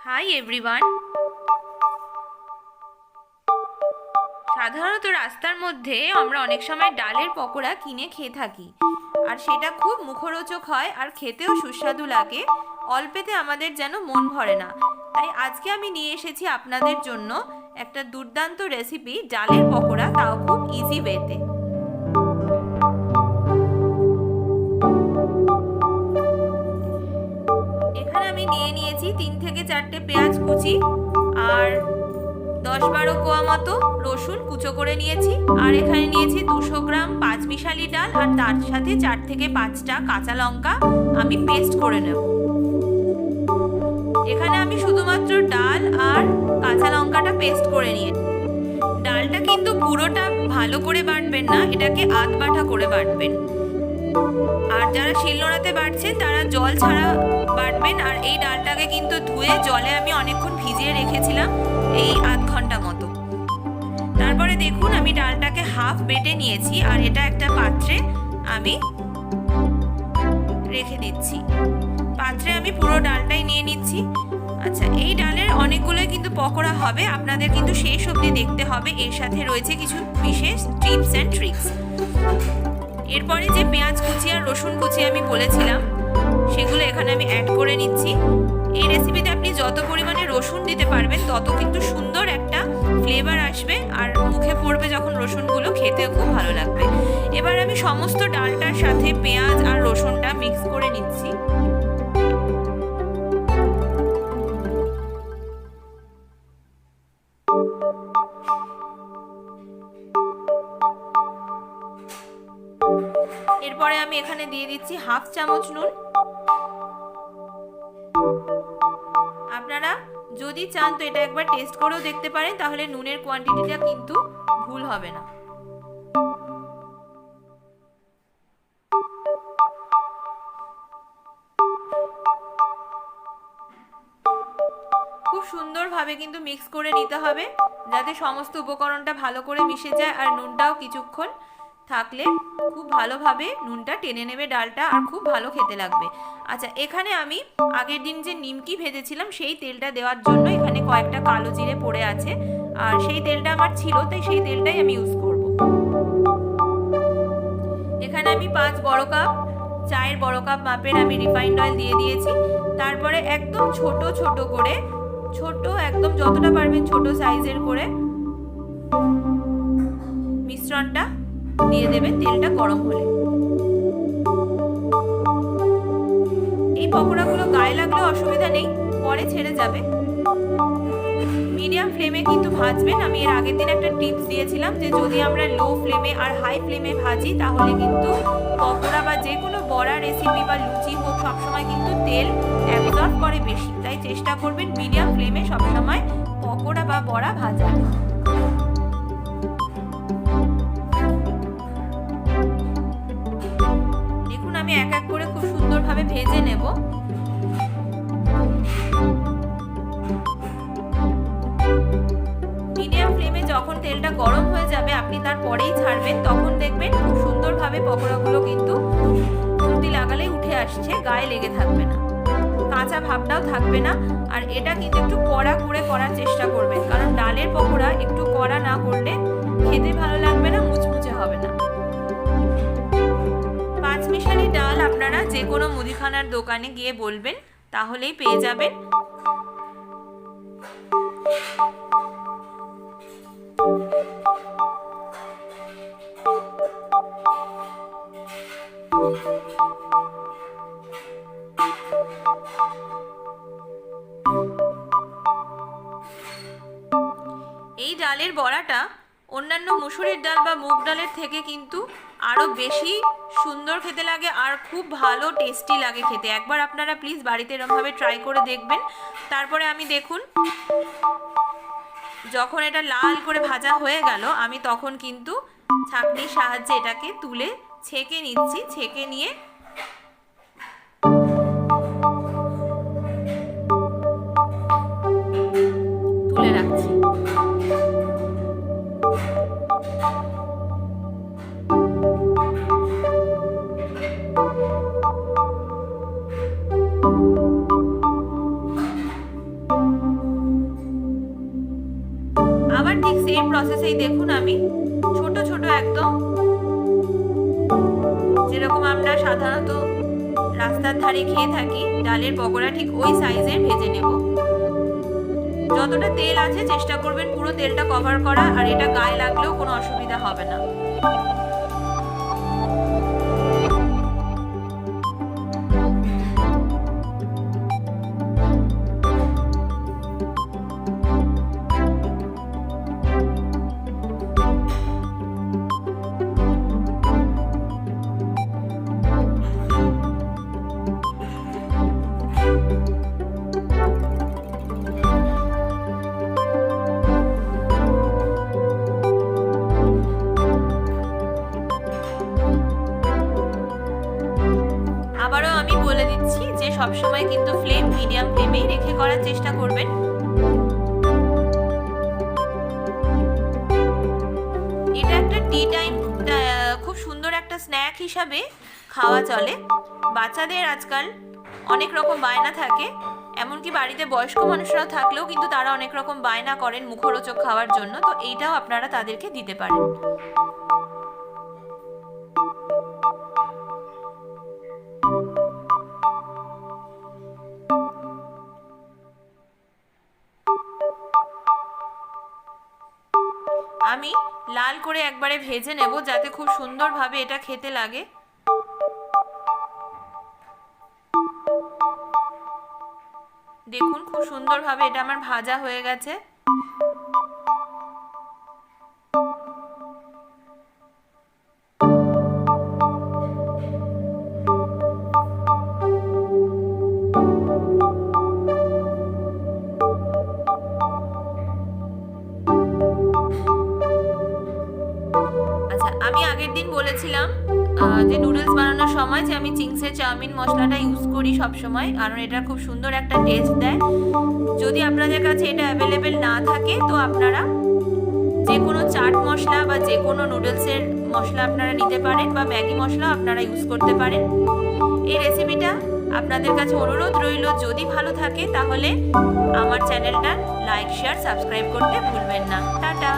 Hi everyone. সাধারণত রাস্তার মধ্যে আমরা অনেক সময় ডালের পকোড়া কিনে খেয়ে থাকি, আর সেটা খুব মুখরোচক হয় আর খেতেও সুস্বাদু লাগে। অল্পেতে আমাদের যেন মন ভরে না। তাই আজকে আমি নিয়ে এসেছি আপনাদের জন্য একটা দুর্দান্ত রেসিপি, ডালের পকোড়া, তাও খুব ইজি ওয়েতে। এখানে আমি নিয়ে নিয়েছি 3 থেকে 4টে পেঁয়াজ কুচি আর 10-12 কোয়া মতো রসুন কুচো করে নিয়েছি। আর এখানে নিয়েছি 200 গ্রাম 5 মিশালি ডাল, আর তার সাথে 4 থেকে 5টা কাঁচা লঙ্কা আমি পেস্ট করে নেব। এখানে আমি শুধুমাত্র ডাল আর কাঁচা লঙ্কাটা পেস্ট করে নিয়েছি। ডালটা কিন্তু পুরোটা ভালো করে বাটবেন না, এটাকে আধ বাটা করে বাটবেন। আর যারা শিলনোড়াতে বাটছেন তারা জল ছাড়া বাটবেন। আর এই ডালটাকে কিন্তু ধুয়ে জলে আমি অনেকক্ষণ ভিজিয়ে রেখেছিলাম, এই আধ ঘন্টা মতো। তারপরে দেখুন আমি ডালটাকে হাফ বেটে নিয়েছি, আর এটা একটা পাত্রে আমি রেখে দিচ্ছি। পাত্রে আমি পুরো ডালটাই নিয়ে নিচ্ছি। আচ্ছা, এই ডালের অনেকগুলোই কিন্তু পকোড়া হবে, আপনাদের কিন্তু শেষ অবধি দেখতে হবে। এর সাথে রয়েছে কিছু বিশেষ টিপস অ্যান্ড ট্রিক্স। এরপরে যে পেঁয়াজ কুচি আর রসুন কুচি আমি বলেছিলাম, সেগুলো এখানে আমি অ্যাড করে নিচ্ছি। এই রেসিপিতে আপনি যত পরিমাণে রসুন দিতে পারবেন তত কিন্তু সুন্দর একটা ফ্লেভার আসবে, আর মুখে পড়বে যখন রসুনগুলো, খেতেও খুব ভালো লাগবে। এবার আমি সমস্ত ডালটার সাথে পেঁয়াজ আর রসুনটা মিক্স করে নিচ্ছি। এরপরে আমি এখানে দিয়ে দিচ্ছি হাফ চামচ নুন। আপনারা যদি চান তো এটা একবার টেস্ট করেও দেখতে পারেন, তাহলে নুনের কোয়ান্টিটিটা কিন্তু ভুল হবে না। খুব সুন্দরভাবে কিন্তু মিক্স করে নিতে হবে, যাতে সমস্ত উপকরণটা ভালো করে মিশে যায়। আর নুনটাও কিছুক্ষণ থাকলে খুব ভালোভাবে নুনটা টেনে নেবে ডালটা, আর খুব ভালো খেতে লাগবে। আচ্ছা, এখানে আমি আগের দিন যে নিমকি ভেজেছিলাম সেই তেলটা দেওয়ার জন্য এখানে কয়েকটা কালো জিরে পড়ে আছে, আর সেই তেলটা আমার ছিল, তাই সেই তেলটাই আমি ইউজ করব। এখানে আমি 5 বড় কাপ, চায়ের বড় কাপ মাপের আমি রিফাইন্ড অয়েল দিয়ে দিয়েছি। তারপরে একদম ছোট ছোট করে, ছোট একদম যতটা পারবেন ছোট সাইজের করে মিশ্রণটা দিয়ে দেবেন তেলটা গরম হলে। এই পকোড়াগুলো গায়ে লাগলে অসুবিধা নেই, পরে ছেড়ে যাবে। মিডিয়াম ফ্লেমে কিন্তু ভাজবেন। আমি এর আগের দিন একটা টিপস দিয়েছিলাম যে যদি আমরা লো ফ্লেমে আর হাই ফ্লেমে ভাজি, তাহলে কিন্তু পকোড়া বা যে কোনো বড়া রেসিপি বা লুচি হোক, সবসময় কিন্তু তেল অ্যাবজর্ব করে বেশি। তাই চেষ্টা করবেন মিডিয়াম ফ্লেমে সবসময় পকোড়া বা বড়া ভাজা। দেখুন আমি এক এক করে খুব সুন্দরভাবে ভেজে নেব। মিডিয়াম ফ্লেমে যখন তেলটা গরম হয়ে যাবে, আপনি তারপরেই ছাড়বেন, তখন দেখবেন খুব সুন্দরভাবে পকোড়াগুলো কিন্তু খুন্তি লাগালেই উঠে আসছে, গায়ে লেগে থাকবে না, কাঁচা ভাবটাও থাকবে না। আর এটা কিন্তু একটু কড়া করে করার চেষ্টা করবেন, কারণ ডালের পকোড়া একটু কড়া না করলে খেতে ভালো লাগবে না, মুচমুচে হবে না। 5 মিশালি ডাল আপনারা যে কোনো মুদিখানার দোকানে গিয়ে বলবেন, তাহলেই পেয়ে যাবেন। এই ডালের বড়াটা অন্যান্য মুসুরির ডাল বা মুগ ডালের থেকে কিন্তু আরও বেশি সুন্দর খেতে লাগে, আর খুব ভালো টেস্টি লাগে খেতে। একবার আপনারা প্লিজ বাড়িতে এরকমভাবে ট্রাই করে দেখবেন। তারপরে আমি দেখুন যখন এটা লাল করে ভাজা হয়ে গেল, আমি তখন কিন্তু ছাঁকনির সাহায্যে এটাকে তুলে ছেঁকে নিচ্ছি। ছেঁকে নিয়ে তুলে রাখছি। সেম প্রসেসেই দেখুন আমি ছোট ছোট একদম যেরকম আমরা সাধারণত রাস্তার ধারে খেয়ে থাকি ডালের পকোড়া, ঠিক ওই সাইজের ভেজে নেব। যতটা তেল আছে চেষ্টা করবেন পুরো তেলটা কভার করা, আর এটা গায়ে লাগলেও কোনো অসুবিধা হবে না। আবারও আমি বলে দিচ্ছি যে সবসময় কিন্তু ফ্লেম মিডিয়াম ফ্লেমেই রেখে করার চেষ্টা করবেন। এটা একটা টি টাইম খুব সুন্দর একটা স্ন্যাক হিসাবে খাওয়া চলে। বাচ্চাদের আজকাল অনেক রকম বায়না থাকে, এমনকি বাড়িতে বয়স্ক মানুষরা থাকলেও কিন্তু তারা অনেক রকম বায়না করেন মুখরোচক খাওয়ার জন্য, তো এইটাও আপনারা তাদেরকে দিতে পারেন। আমি লাল করে একবারে ভেজে নেব যাতে খুব সুন্দরভাবে এটা খেতে লাগে। দেখুন খুব সুন্দরভাবে এটা আমার ভাজা হয়ে গেছে। আচ্ছা, আমি আগের দিন বলেছিলাম যে নুডলস বানানোর সময় যে আমি চিংসের চাউমিন মশলাটা ইউজ করি সব সময়, কারণ এটা খুব সুন্দর একটা টেস্ট দেয়। যদি আপনাদের কাছে এটা অ্যাভেলেবেল না থাকে তো আপনারা যে কোনো চাট মশলা বা যে কোনো নুডলসের মশলা আপনারা নিতে পারেন, বা ম্যাগি মশলা আপনারা ইউজ করতে পারেন। এই রেসিপিটা আপনাদের কাছে অনুরোধ রইল, যদি ভালো থাকে তাহলে আমার চ্যানেলটা লাইক, শেয়ার, সাবস্ক্রাইব করতে ভুলবেন না। টাটা।